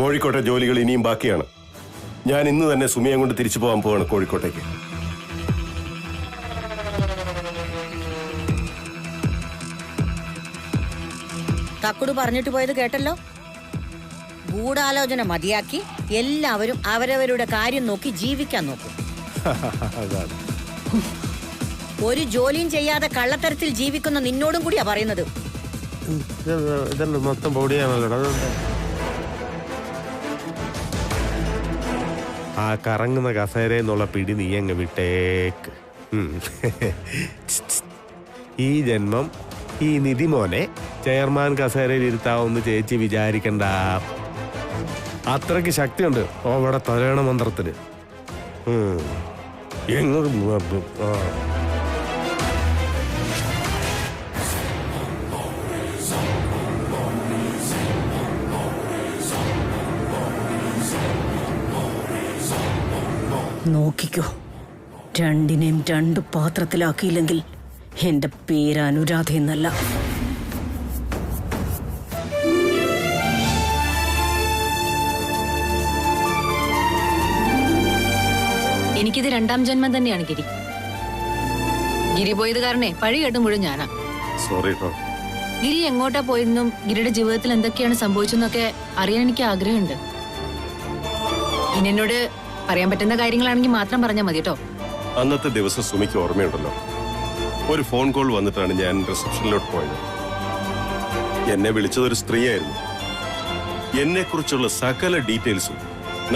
കോഴിക്കോട്ടെ ജോലികൾ ഇനിയും ബാക്കിയാണ്. ഞാൻ ഇന്ന് തന്നെ സുമിയെ കൊണ്ട് തിരിച്ചു പോകാൻ പോവാണ് കോഴിക്കോട്ടേക്ക്. കക്കുടു പറഞ്ഞിട്ട് പോയത് കേട്ടല്ലോ. ഗൂഢാലോചന മതിയാക്കി എല്ലാവരും അവരവരുടെ കാര്യം നോക്കി ജീവിക്കാൻ നോക്കും. ഒരു ജോലിയും ചെയ്യാതെ കള്ളത്തരത്തിൽ ജീവിക്കുന്ന നിന്നോടും കൂടിയാ പറയുന്നത്. മൊത്തം പൊടിയാണല്ലോ. ആ കറങ്ങുന്ന കസേരയെന്നുള്ള പിടി നീ അങ്ങ് വിട്ടേക്ക്. ഈ ജന്മം ഈ നിധിമോനെ ചെയർമാൻ കസേരയിൽ ഇരുത്താവെന്ന് ചേച്ചി വിചാരിക്കണ്ട. അത്രയ്ക്ക് ശക്തിയുണ്ട് അവിടെ തലയണ മന്ത്രത്തിന്. എങ്ങോട്ട് നോക്കിക്കോ, രണ്ടിനെയും രണ്ട് പാത്രത്തിലാക്കിയില്ലെങ്കിൽ എന്റെ പേര് അനുരാധ എന്നല്ല. എനിക്കിത് രണ്ടാം ജന്മം തന്നെയാണ് ഗിരി. ഗിരി പോയത് കാരണേ പഴി കേട്ടും മുഴുവൻ ഞാനാ. സോറി. ഗിരി എങ്ങോട്ടാ പോയെന്നും ഗിരിയുടെ ജീവിതത്തിൽ എന്തൊക്കെയാണ് സംഭവിച്ചെന്നൊക്കെ അറിയാൻ എനിക്ക് ആഗ്രഹമുണ്ട്. ഇനി എന്നോട് പറയാൻ പറ്റുന്ന കാര്യങ്ങളാണെങ്കിൽ മാത്രം പറഞ്ഞാൽ മതി കേട്ടോ. അന്നത്തെ ദിവസം സുമിക്ക് ഓർമ്മയുണ്ടല്ലോ, ഒരു ഫോൺ കോൾ വന്നിട്ടാണ് ഞാൻ റിസപ്ഷനിലോട്ട് പോയത്. എന്നെ വിളിച്ചതൊരു സ്ത്രീയായിരുന്നു. എന്നെ കുറിച്ചുള്ള സകല ഡീറ്റെയിൽസും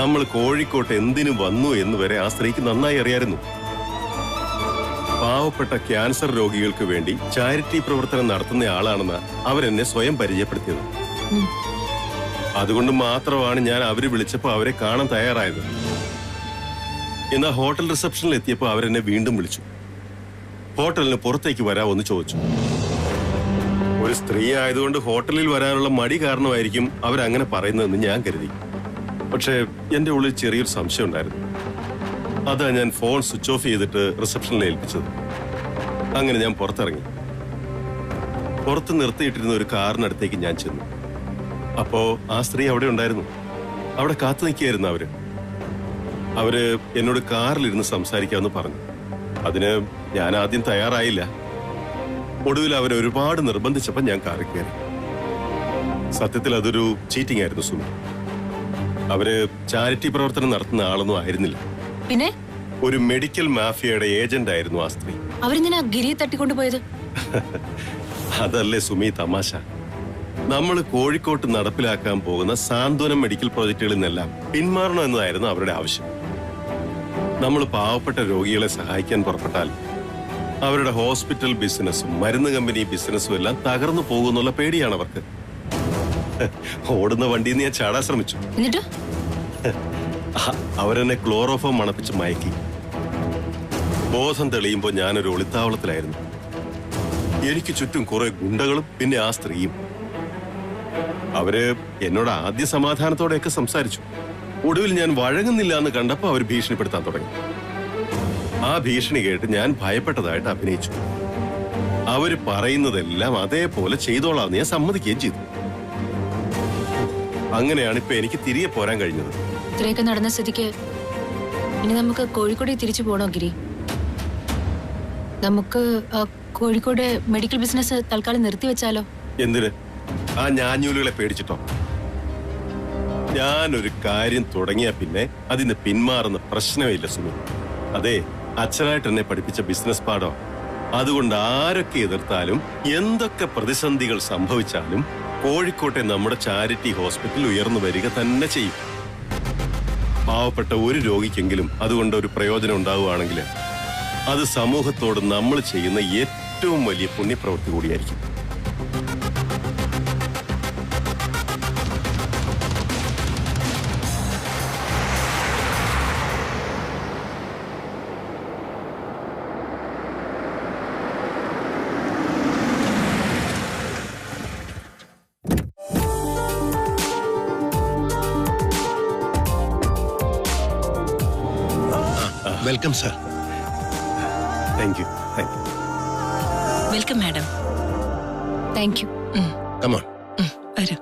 നമ്മൾ കോഴിക്കോട്ട് എന്തിനു വന്നു എന്ന് വരെ ആ സ്ത്രീക്ക് നന്നായി അറിയായിരുന്നു. പാവപ്പെട്ട ക്യാൻസർ രോഗികൾക്ക് വേണ്ടി ചാരിറ്റി പ്രവർത്തനം നടത്തുന്ന ആളാണെന്ന് അവരെന്നെ സ്വയം പരിചയപ്പെടുത്തിയത്. അതുകൊണ്ട് മാത്രമാണ് ഞാൻ അവര് വിളിച്ചപ്പോൾ അവരെ കാണാൻ തയ്യാറായത്. എന്നാൽ ഹോട്ടൽ റിസപ്ഷനിൽ എത്തിയപ്പോൾ അവരെന്നെ വീണ്ടും വിളിച്ചു. ഹോട്ടലിന് പുറത്തേക്ക് വരാമെന്ന് ചോദിച്ചു. ഒരു സ്ത്രീ ആയതുകൊണ്ട് ഹോട്ടലിൽ വരാനുള്ള മടി കാരണമായിരിക്കും അവരങ്ങനെ പറയുന്നതെന്ന് ഞാൻ കരുതി. പക്ഷേ എന്റെ ഉള്ളിൽ ചെറിയൊരു സംശയം ഉണ്ടായിരുന്നു. അതാ ഞാൻ ഫോൺ സ്വിച്ച് ഓഫ് ചെയ്തിട്ട് റിസപ്ഷനിൽ ഏൽപ്പിച്ചത്. അങ്ങനെ ഞാൻ പുറത്തിറങ്ങി. പുറത്ത് നിർത്തിയിട്ടിരുന്ന ഒരു കാറിനടുത്തേക്ക് ഞാൻ ചെന്നു. അപ്പോ ആ സ്ത്രീ അവിടെ ഉണ്ടായിരുന്നു. അവിടെ കാത്തു നിൽക്കുകയായിരുന്നു അവര് എന്നോട് കാറിലിരുന്ന് സംസാരിക്കാമെന്ന് പറഞ്ഞു. അതിന് ഞാൻ ആദ്യം തയ്യാറായില്ല. ഒടുവിൽ അവരെ ഒരുപാട് നിർബന്ധിച്ചപ്പോൾ ഞാൻ കാറിൽ കയറി. സത്യത്തിൽ അതൊരു ചീറ്റിംഗ് ആയിരുന്നു സുമി. അവര് ചാരിറ്റി പ്രവർത്തനം നടത്തുന്ന ആളൊന്നും ആയിരുന്നില്ല. പിന്നെ ഒരു മെഡിക്കൽ മാഫിയയുടെ ഏജന്റ് ആയിരുന്നു ആ സ്ത്രീ. അവരെന്തിനാ ഗിരിയെ തട്ടിക്കൊണ്ടുപോയത്? അതല്ലേ സുമി തമാശ. നമ്മൾ കോഴിക്കോട്ട് നടപ്പിലാക്കാൻ പോകുന്ന സാന്ത്വനം മെഡിക്കൽ പ്രോജക്റ്റുകളിൽ നിന്നെല്ലാം പിന്മാറണമെന്നതായിരുന്നു അവരുടെ ആവശ്യം. നമ്മൾ പാവപ്പെട്ട രോഗികളെ സഹായിക്കാൻ പുറപ്പെട്ടാൽ അവരുടെ ഹോസ്പിറ്റൽ ബിസിനസ്സും മരുന്ന് കമ്പനി ബിസിനസ്സും എല്ലാം തകർന്നു പോകുന്നുള്ള പേടിയാണ് അവർക്ക്. ഓടുന്ന വണ്ടിയിൽ നിന്ന് ഞാൻ ചാടാൻ ശ്രമിച്ചു. എന്നിട്ട് അവരെന്നെ ക്ലോറോഫോം മണപ്പിച്ച് മയക്കി. ബോധം തെളിയുമ്പോൾ ഞാനൊരു ഒളിത്താവളത്തിലായിരുന്നു. എനിക്ക് ചുറ്റും കുറെ ഗുണ്ടകളും പിന്നെ ആ സ്ത്രീയും. അവര് എന്നോട് ആദ്യ സമാധാനത്തോടെയൊക്കെ സംസാരിച്ചു. ഒടുവിൽ ഞാൻ വഴങ്ങുന്നില്ല എന്ന് കണ്ടപ്പോൾ അവർ ഭീഷണിപ്പെടുത്താൻ തുടങ്ങി. ആ ഭീഷണി കേട്ട് ഞാൻ ഭയപ്പെട്ടതായിട്ട് അഭിനയിച്ചു. അവര് പറയുന്നതെല്ലാം അതേപോലെ ചെയ്തോളാന്ന് ഞാൻ സമ്മതിക്കുകയും ചെയ്തു. അങ്ങനെയാണ് ഇപ്പൊ എനിക്ക് തിരികെ പോരാൻ കഴിഞ്ഞത്. ഇത്രയൊക്കെ നടന്ന സ്ഥിതിക്ക് ഇനി നമുക്ക് കോഴിക്കോട് തിരിച്ചു പോകണോ ഗിരി? നമുക്ക് കോഴിക്കോട് മെഡിക്കൽ ബിസിനസ് തൽക്കാലം നിർത്തിവെച്ചാലോ? എന്തിന്? ആ ഞാഞ്ഞൂലുകളെ പേടിച്ചിട്ടോ? ഞാനൊരു കാര്യം തുടങ്ങിയ പിന്നെ അതിന് പിന്മാറുന്ന പ്രശ്നമില്ല സുമി. അതെ, അച്ഛനായിട്ട് എന്നെ പഠിപ്പിച്ച ബിസിനസ് പാഠം. അതുകൊണ്ട് ആരൊക്കെ എതിർത്താലും എന്തൊക്കെ പ്രതിസന്ധികൾ സംഭവിച്ചാലും കോഴിക്കോട്ടെ നമ്മുടെ ചാരിറ്റി ഹോസ്പിറ്റൽ ഉയർന്നു വരിക തന്നെ ചെയ്യും. പാവപ്പെട്ട ഒരു രോഗിക്കെങ്കിലും അതുകൊണ്ട് ഒരു പ്രയോജനം ഉണ്ടാവുകയാണെങ്കിൽ അത് സമൂഹത്തോട് നമ്മൾ ചെയ്യുന്ന ഏറ്റവും വലിയ പുണ്യപ്രവൃത്തി കൂടിയായിരിക്കും. Welcome sir. Thank you. Welcome madam. Thank you. Come on. വരൂ.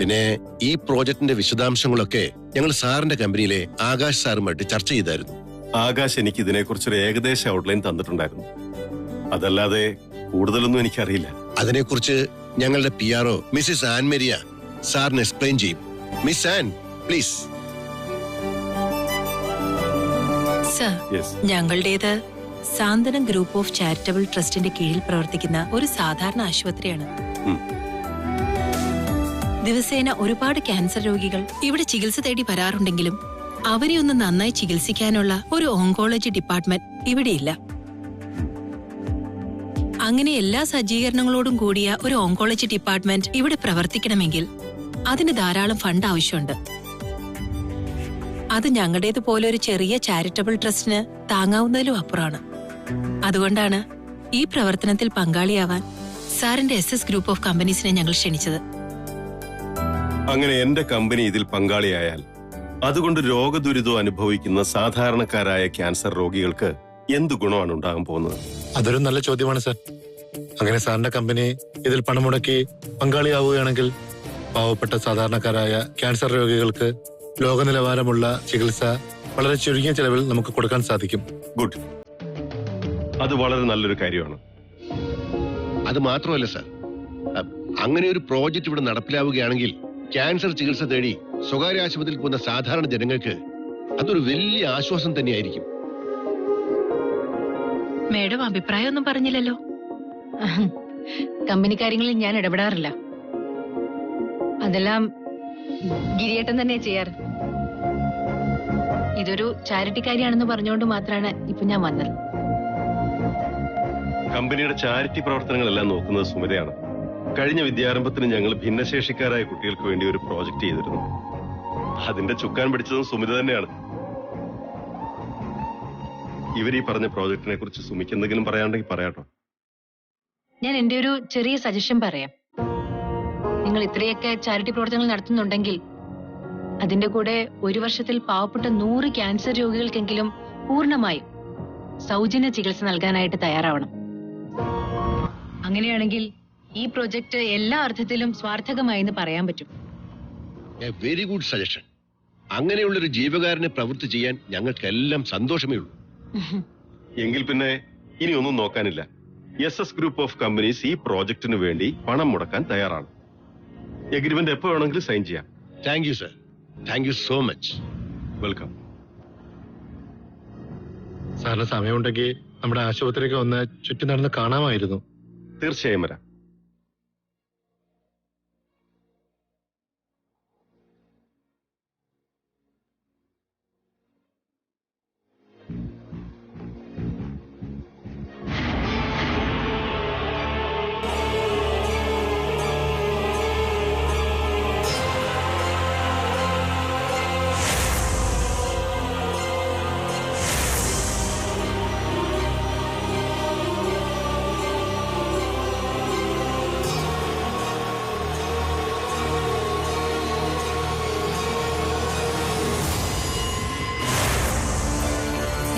പിന്നെ ഈ പ്രോജക്ടിന്റെ വിശദാംശങ്ങളൊക്കെ ഞങ്ങൾ സാറിന്റെ കമ്പനിയിലെ ആകാശ് സാറുമായിട്ട് ചർച്ച ചെയ്തായിരുന്നു. ആകാശ് എനിക്ക് ഇതിനെക്കുറിച്ചൊരു ഏകദേശ ഔട്ട്ലൈൻ തന്നിട്ടുണ്ടായിരുന്നു. അതല്ലാതെ കൂടുതലൊന്നും എനിക്കറിയില്ല. അതിനെക്കുറിച്ച് ഞങ്ങളുടെ PRO മിസ്സിസ് ആൻമേരിയ സാറിന് എക്സ്പ്ലെയിൻ ചെയ്യും. Miss an, please. സർ, ഞങ്ങളുടേത് സാന്ത്വനം ഗ്രൂപ്പ് ഓഫ് ചാരിറ്റബിൾ ട്രസ്റ്റിന്റെ കീഴിൽ പ്രവർത്തിക്കുന്ന ഒരു സാധാരണ ആശുപത്രിയാണ്. ദിവസേന ഒരുപാട് ക്യാൻസർ രോഗികൾ ഇവിടെ ചികിത്സ തേടി വരാറുണ്ടെങ്കിലും അവരെ ഒന്ന് നന്നായി ചികിത്സിക്കാനുള്ള ഒരു ഓങ്കോളജി ഡിപ്പാർട്ട്മെന്റ് ഇവിടെയില്ല. അങ്ങനെ എല്ലാ സജ്ജീകരണങ്ങളോടും കൂടിയ ഒരു ഓങ്കോളജി ഡിപ്പാർട്ട്മെന്റ് ഇവിടെ പ്രവർത്തിക്കണമെങ്കിൽ അതിന് ധാരാളം ഫണ്ട് ആവശ്യമുണ്ട്. അത് ഞങ്ങളുടേതുപോലെ ഒരു ചെറിയ ചാരിറ്റബിൾ ട്രസ്റ്റിന് താങ്ങാവുന്നതിലും അപ്പുറമാണ്. അതുകൊണ്ടാണ് ഈ പ്രവർത്തനത്തിൽ പങ്കാളിയാവാൻ സാറിന്റെ SS ഗ്രൂപ്പ് ഓഫ് കമ്പനീസിനെ ഞങ്ങൾ ക്ഷണിച്ചത്. അങ്ങനെ എന്റെ കമ്പനി ഇതിൽ പങ്കാളിയായാൽ അതുകൊണ്ട് രോഗദുരിതം അനുഭവിക്കുന്ന സാധാരണക്കാരായ ക്യാൻസർ രോഗികൾക്ക് എന്ത് ഗുണമാണ് ഉണ്ടാകാൻ പോകുന്നത്? അതൊരു നല്ല ചോദ്യമാണ് സർ. അങ്ങനെ സാറിന്റെ കമ്പനി ഇതിൽ പണം മുടക്കി പങ്കാളിയാവുകയാണെങ്കിൽ പാവപ്പെട്ട സാധാരണക്കാരായ ക്യാൻസർ രോഗികൾക്ക് ലോക നിലവാരമുള്ള ചികിത്സ വളരെ ചുരുങ്ങിയ ചെലവിൽ നമുക്ക് കൊടുക്കാൻ സാധിക്കും. ഗുഡ്, അത് വളരെ നല്ലൊരു കാര്യമാണ്. അത് മാത്രമല്ല സർ, അങ്ങനെ ഒരു പ്രോജക്റ്റ് ഇവിടെ നടപ്പിലാവുകയാണെങ്കിൽ ക്യാൻസർ ചികിത്സ തേടി സ്വകാര്യ ആശുപത്രിയിൽ പോകുന്ന സാധാരണ ജനങ്ങൾക്ക് അതൊരു വലിയ ആശ്വാസം തന്നെയായിരിക്കും. മേഡം അഭിപ്രായമൊന്നും പറഞ്ഞില്ലല്ലോ. കമ്പനി കാര്യങ്ങളിൽ ഞാൻ ഇടപെടാറില്ല. അതെല്ലാം ഗിരിയേട്ടൻ തന്നെ ചെയ്യാറ്. ഇതൊരു ചാരിറ്റി കാര്യമാണെന്ന് പറഞ്ഞുകൊണ്ട് മാത്രമാണ് ഇപ്പൊ ഞാൻ വന്നത്. കമ്പനിയുടെ ചാരിറ്റി പ്രവർത്തനങ്ങളെല്ലാം നോക്കുന്നത് സുമിതയാണ്. കഴിഞ്ഞ വിദ്യാരംഭത്തിന് ഞങ്ങൾ ഭിന്നശേഷിക്കാരായ കുട്ടികൾക്ക് വേണ്ടി ഒരു പ്രോജക്റ്റ് ചെയ്തിരുന്നു. അതിന്റെ ചുക്കാൻ പിടിച്ചതും സുമിത തന്നെയാണ്. ഇവർ ഈ പറഞ്ഞ പ്രോജക്റ്റിനെ കുറിച്ച് സുമിക്ക് എന്തെങ്കിലും പറയാണ്ടെങ്കിൽ പറയാട്ടോ. ഞാൻ എന്റെ ഒരു ചെറിയ സജഷൻ പറയാം. നിങ്ങൾ ഇത്രയൊക്കെ ചാരിറ്റി പ്രവർത്തനങ്ങൾ നടത്തുന്നുണ്ടെങ്കിൽ അതിന്റെ കൂടെ ഒരു വർഷത്തിൽ പാവപ്പെട്ട 100 ക്യാൻസർ രോഗികൾക്കെങ്കിലും പൂർണ്ണമായും സൗജന്യ ചികിത്സ നൽകാനായിട്ട് തയ്യാറാവണം. അങ്ങനെയാണെങ്കിൽ ഈ പ്രോജക്റ്റ് എല്ലാ അർത്ഥത്തിലും സ്വാർത്ഥകമായി എന്ന് പറയാൻ പറ്റും. Very good suggestion. അങ്ങനെയുള്ളൊരു ജീവകാരനെ പ്രവൃത്തി ചെയ്യാൻ ഞങ്ങൾക്കെല്ലാം സന്തോഷമേ ഉള്ളൂ. എങ്കിൽ പിന്നെ ഇനി ഒന്നും നോക്കാനില്ല. SS ഗ്രൂപ്പ് ഓഫ് കമ്പനീസ് ഈ പ്രോജക്റ്റിന് വേണ്ടി പണം മുടക്കാൻ തയ്യാറാണ്. എഗ്രിമെന്റ് എപ്പോ വേണമെങ്കിലും സൈൻ ചെയ്യാം. Thank you sir. Thank you so much. Welcome. സാറിന് സമയമുണ്ടെങ്കിൽ നമ്മുടെ ആശുപത്രിയൊക്കെ ഒന്ന് ചുറ്റി നടന്ന് കാണാമായിരുന്നു. തീർച്ചയായും വരാം.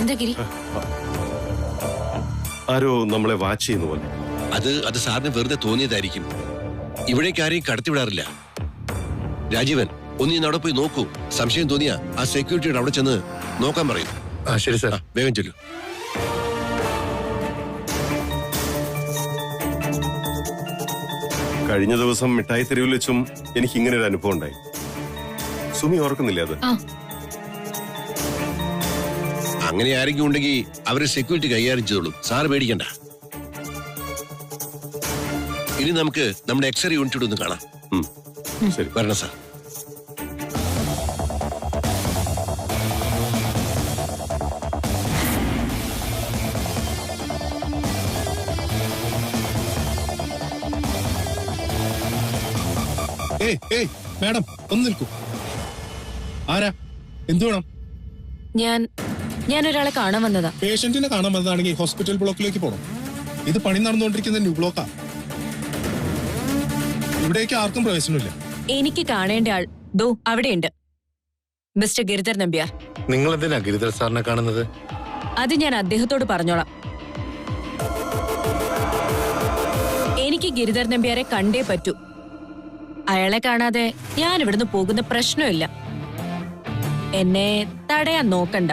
എന്താ ഗിരി? ആരോ നമ്മളെ വാച്ച് ചെയ്യുന്ന പോലെ. അത് സാറിന് വെറുതെ തോന്നിയതായിരിക്കും. ഇവിടേക്ക് ആരെയും കടത്തിവിടാറില്ല. രാജീവൻ, ഒന്ന് അവിടെ പോയി നോക്കൂ. സംശയം തോന്നിയാ ആ സെക്യൂരിറ്റിയുടെ അവിടെ ചെന്ന് നോക്കാൻ പറയും. ശരി സാർ. വേഗം ചെല്ലു. കഴിഞ്ഞ ദിവസം മിഠായി തെരുവിൽ വെച്ചും എനിക്ക് ഇങ്ങനെ ഒരു അനുഭവം ഉണ്ടായി. സുമി ഓർക്കുന്നില്ല അത്? അങ്ങനെ ആരെങ്കിലും ഉണ്ടെങ്കിൽ അവരെ സെക്യൂരിറ്റി കൈകാര്യം ചെയ്തോളൂ. സാറ് പേടിക്കണ്ട. ഇനി നമുക്ക് നമ്മുടെ എക്സ്റേ യൂണിറ്റ് ഒന്ന് കാണാം. ശരി, വരണം സാർ. മാഡം ഒന്ന് നിൽക്കൂ. ആരാ? എന്തു വേണം? ഞാൻ ഒരാളെ കാണാൻ വന്നതാ. പേഷ്യന്റിനെ കാണാൻ വന്നതാണെങ്കിൽ ഹോസ്പിറ്റൽ ബ്ലോക്കിലേക്ക് പോകണം. ഇത് പണി നടന്നുകൊണ്ടിരിക്കുന്ന ന്യൂ ബ്ലോക്കാ. ഇവിടേക്ക് ആർക്കും പ്രവേശനമില്ല. എനിക്ക് കാണേണ്ട ആൾ ദോ അവിടെയുണ്ട്, മിസ്റ്റർ ഗിരിധർ നമ്പ്യാർ. നിങ്ങൾ എന്തിനാ ഗിരിധർ സാറിനെ കാണുന്നത്? അത് ഞാൻ അദ്ദേഹത്തോട് പറഞ്ഞോളാം. എനിക്ക് ഗിരിധർ നമ്പ്യാരെ കണ്ടേ പറ്റൂ. അയാളെ കാണാതെ ഞാൻ ഇവിടുന്ന് പോകുന്ന പ്രശ്നമില്ല. എന്നെ തടയാൻ നോക്കണ്ട.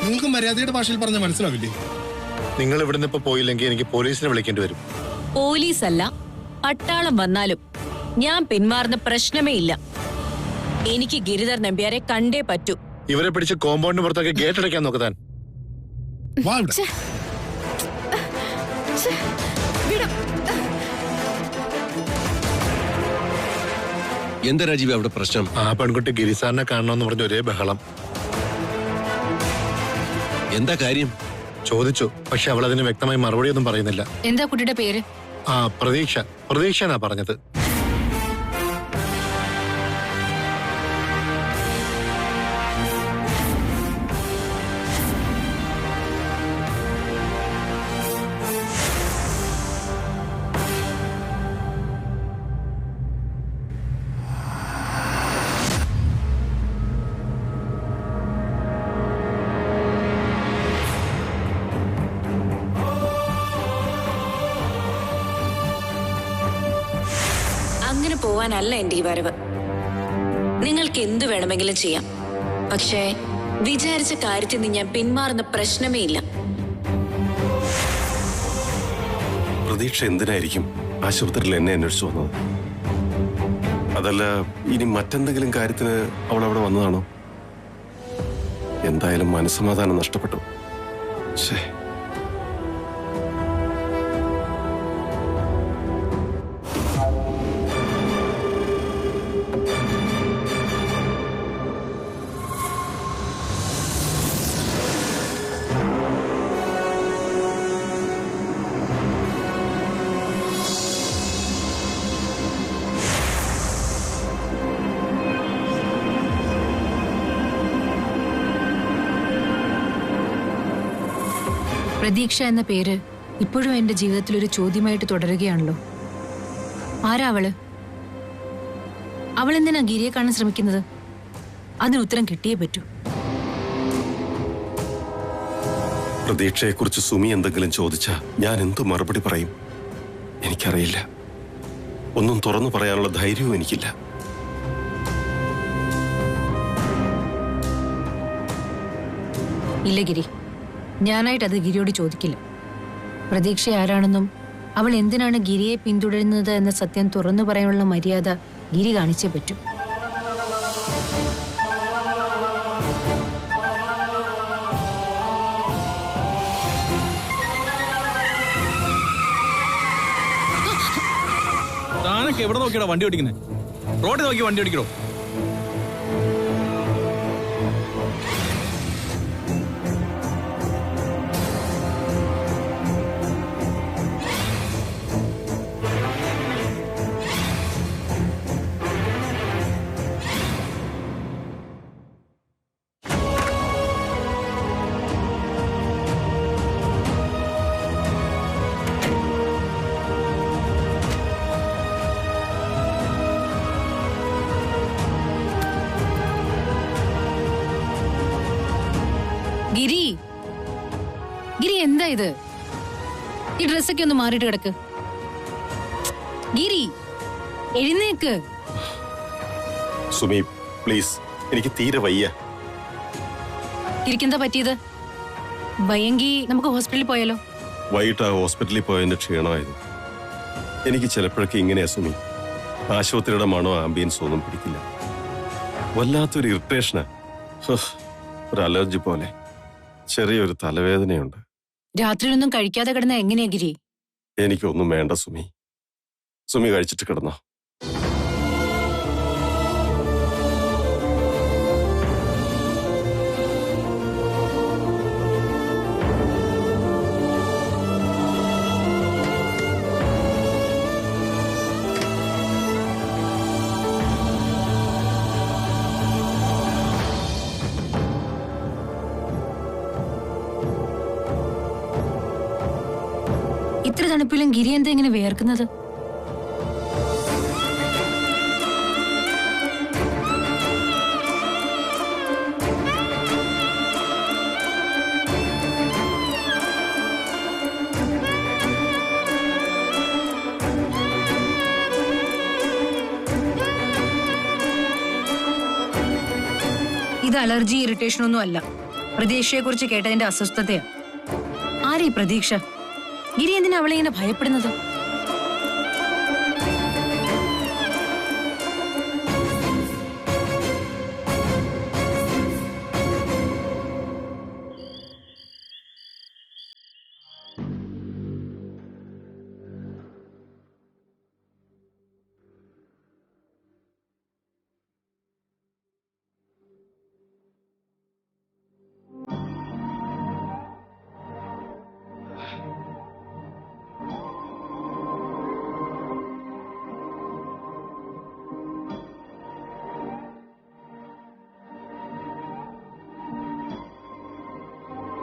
നിങ്ങൾക്ക് മര്യാദയുടെ ഭാഷയിൽ പറഞ്ഞ മനസ്സിലാവില്ലേ? നിങ്ങൾ ഇവിടുന്ന് ഇപ്പൊ പോയില്ലെങ്കിൽ എനിക്ക് പോലീസിനെ വിളിക്കേണ്ടി വരും. പോലീസല്ല, പട്ടാളം വന്നാലും ഞാൻ പിന്മാറുന്ന പ്രശ്നമേ ഇല്ല. എനിക്ക് ഗിരിധർ നമ്പ്യാരെ കണ്ടേ പറ്റൂ. ഇവരെ പിടിച്ച് കോമ്പൗണ്ടിന് പുറത്തൊക്കെ ഗേറ്റ് അടയ്ക്കാൻ നോക്കത്താൻ. വാ ഇവിടെ. എന്താ രാജീവ് അവിടെ പ്രശ്നം? ആ പെൺകുട്ടി ഗിരിസാറിനെ കാണണമെന്ന് പറഞ്ഞ ഒരേ ബഹളം. എന്താ കാര്യം? ചോദിച്ചു, പക്ഷെ അവൾ അതിന് വ്യക്തമായി മറുപടി ഒന്നും പറയുന്നില്ല. എന്താ കുട്ടിയുടെ പേര്? ആ പ്രതീക്ഷ എന്നാ പറഞ്ഞത്. അങ്ങനെ പോവാനല്ല എന്റെ ഈ വരവ്. നിങ്ങൾക്ക് എന്തു വേണമെങ്കിലും ചെയ്യാം, പക്ഷേ വിചാരിച്ച കാര്യത്തിൽ നിന്ന് ഞാൻ പിന്മാറുന്ന പ്രശ്നമേ ഇല്ല. പ്രതീക്ഷ എന്തിനായിരിക്കും ആശുപത്രിയിൽ എന്നെ അന്വേഷിച്ചു വന്നത്? അതല്ല ഇനി മറ്റെന്തെങ്കിലും കാര്യത്തിന് അവൾ അവിടെ വന്നതാണോ? എന്തായാലും മനസ്സമാധാനം നഷ്ടപ്പെട്ടു. ശേ, പ്രതീക്ഷ എന്ന പേര് ഇപ്പോഴും എന്റെ ജീവിതത്തിൽ ഒരു ചോദ്യമായിട്ട് തുടരുകയാണല്ലോ. ആരാ അവള്? അവൾ എന്തിനാ ഗിരിയെ കാണാൻ ശ്രമിക്കുന്നത്? അതിന് ഉത്തരം കിട്ടിയേ പറ്റൂ. പ്രതീക്ഷയെക്കുറിച്ച് സുമി എന്തെങ്കിലും ചോദിച്ചാ ഞാൻ എന്തു മറുപടി പറയും? എനിക്കറിയില്ല. ഒന്നും തുറന്നു പറയാനുള്ള ധൈര്യവും എനിക്കില്ല. ഇല്ല ഗിരി, ഞാനായിട്ട് അത് ഗിരിയോട് ചോദിക്കില്ല. പ്രതീക്ഷ ആരാണെന്നും അവൾ എന്തിനാണ് ഗിരിയെ പിന്തുടരുന്നത് എന്ന സത്യം തുറന്നു പറയാനുള്ള മര്യാദ ഗിരി കാണിച്ചേ പറ്റൂ. താനൊക്കെ എവിടെ നോക്കിയാ വണ്ടി ഓടിക്കുന്നത്? റോഡിൽ നോക്കി വണ്ടി ഓടിക്കണോ? ഗിരി, ഗിരി എന്താ ഇത്? ഈ ഡ്രസ്സൊക്കെ ഒന്ന് മാറിയിട്ട് കിടക്ക്. ഗിരി എഴുന്നേക്ക്. സുമി പ്ലീസ്, എനിക്ക് തീരെ വയ്യ. ഗിരിക്കെന്താ പറ്റിയത്? വയ്യെങ്കി നമുക്ക് ഹോസ്പിറ്റലിൽ പോയാലോ? വൈകിട്ട് ആ ഹോസ്പിറ്റലിൽ പോയതിന്റെ ക്ഷീണമായിരുന്നു. എനിക്ക് ചിലപ്പോഴൊക്കെ ഇങ്ങനെയാ സുമി. ആശുപത്രിയുടെ മണോ ആംബിയൻസോ ഒന്നും പിടിക്കില്ല. വല്ലാത്തൊരു ഇറിറ്റേഷനാ. ഒരു അലർജി പോലെ. ചെറിയൊരു തലവേദനയുണ്ട്. രാത്രിയിലൊന്നും കഴിക്കാതെ കിടന്ന എങ്ങനെയാ ഗിരി? എനിക്കൊന്നും വേണ്ട സുമി. സുമി കഴിച്ചിട്ട് കിടന്നോ. ഇത്ര തണുപ്പിലും ഗിരി എന്താ ഇങ്ങനെ വേർക്കുന്നത്? ഇത് അലർജി ഇറിറ്റേഷൻ ഒന്നും അല്ല. പ്രതീക്ഷയെ കുറിച്ച് കേട്ടതിന്റെ അസ്വസ്ഥതയാ. ആരീ പ്രതീക്ഷ? ഗിരി എന്തിനാ അവളെ ഇങ്ങനെ ഭയപ്പെടുന്നത്?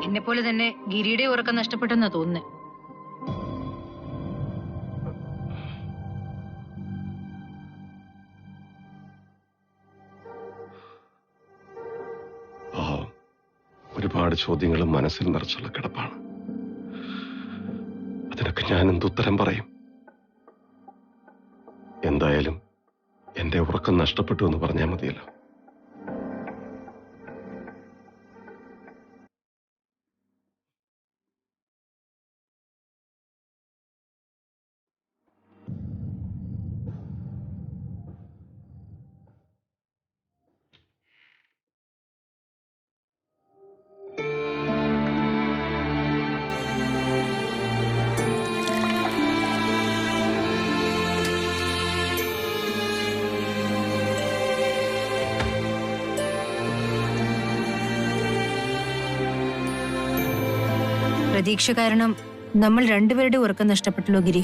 എന്നെ പോലെ തന്നെ ഗിരിയുടെ ഉറക്കം നഷ്ടപ്പെട്ടെന്നാ തോന്നുന്നേ. ഒരുപാട് ചോദ്യങ്ങളും മനസ്സിൽ നിറച്ചുള്ള കിടപ്പാണ്. അതിനൊക്കെ ഞാൻ എന്തുത്തരം പറയും? എന്തായാലും എന്റെ ഉറക്കം നഷ്ടപ്പെട്ടു എന്ന് പറഞ്ഞാൽ മതിയല്ലോ. പ്രതീക്ഷ കാരണം നമ്മൾ രണ്ടുപേരുടെ ഉറക്കം നഷ്ടപ്പെട്ടല്ലോ ഗിരി.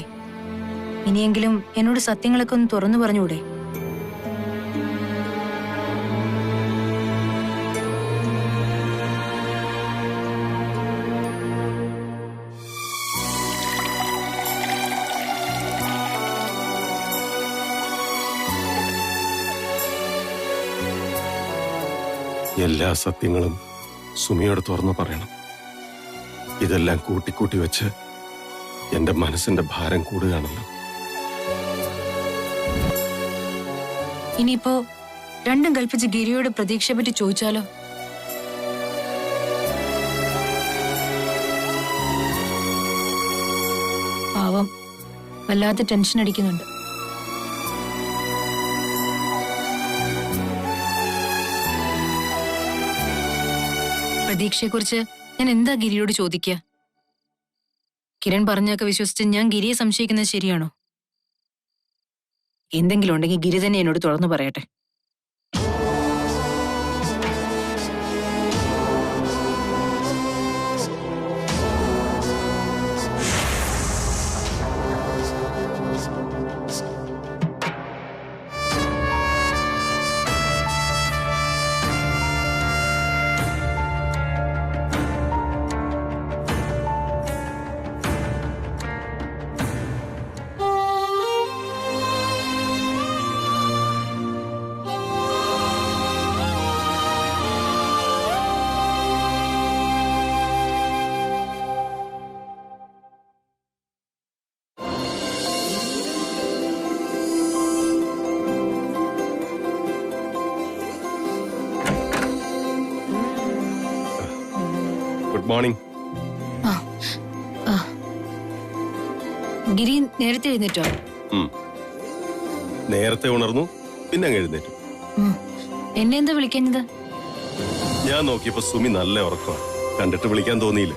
ഇനിയെങ്കിലും എന്നോട് സത്യങ്ങളൊക്കെ ഒന്ന് തുറന്നു പറഞ്ഞൂടെ? എല്ലാ സത്യങ്ങളും സുമിയോട് തുറന്നു പറയണം. ഇതെല്ലാം കൂട്ടിക്കൂട്ടി വെച്ച് എന്റെ മനസ്സിന്റെ ഭാരം കൂടുകയാണല്ലോ. ഇനിയിപ്പോ രണ്ടും കൽപ്പിച്ച് ഗിരിയോട് പ്രതീക്ഷയെ പറ്റി ചോദിച്ചാലോ? പാവം വല്ലാത്ത ടെൻഷൻ അടിക്കുന്നുണ്ട്. പ്രതീക്ഷയെക്കുറിച്ച് ഞാൻ എന്താ ഗിരിയോട് ചോദിക്കുക? കിരൺ പറഞ്ഞൊക്കെ വിശ്വസിച്ച് ഞാൻ ഗിരിയെ സംശയിക്കുന്നത് ശരിയാണോ? എന്തെങ്കിലും ഉണ്ടെങ്കിൽ ഗിരി തന്നെ എന്നോട് തുറന്നു പറയട്ടെ. Good morning. ഗിരി നേരത്തെ എഴുന്നേറ്റോ? നേരത്തെ ഉണർന്നു, പിന്നെ അങ്ങ് എഴുന്നേറ്റു. എന്നെ എന്താ വിളിക്കുന്നത്? ഞാൻ നോക്കിയപ്പോ സുമി നല്ല ഉറക്കമാണ്. കണ്ടിട്ട് വിളിക്കാൻ തോന്നിയില്ല.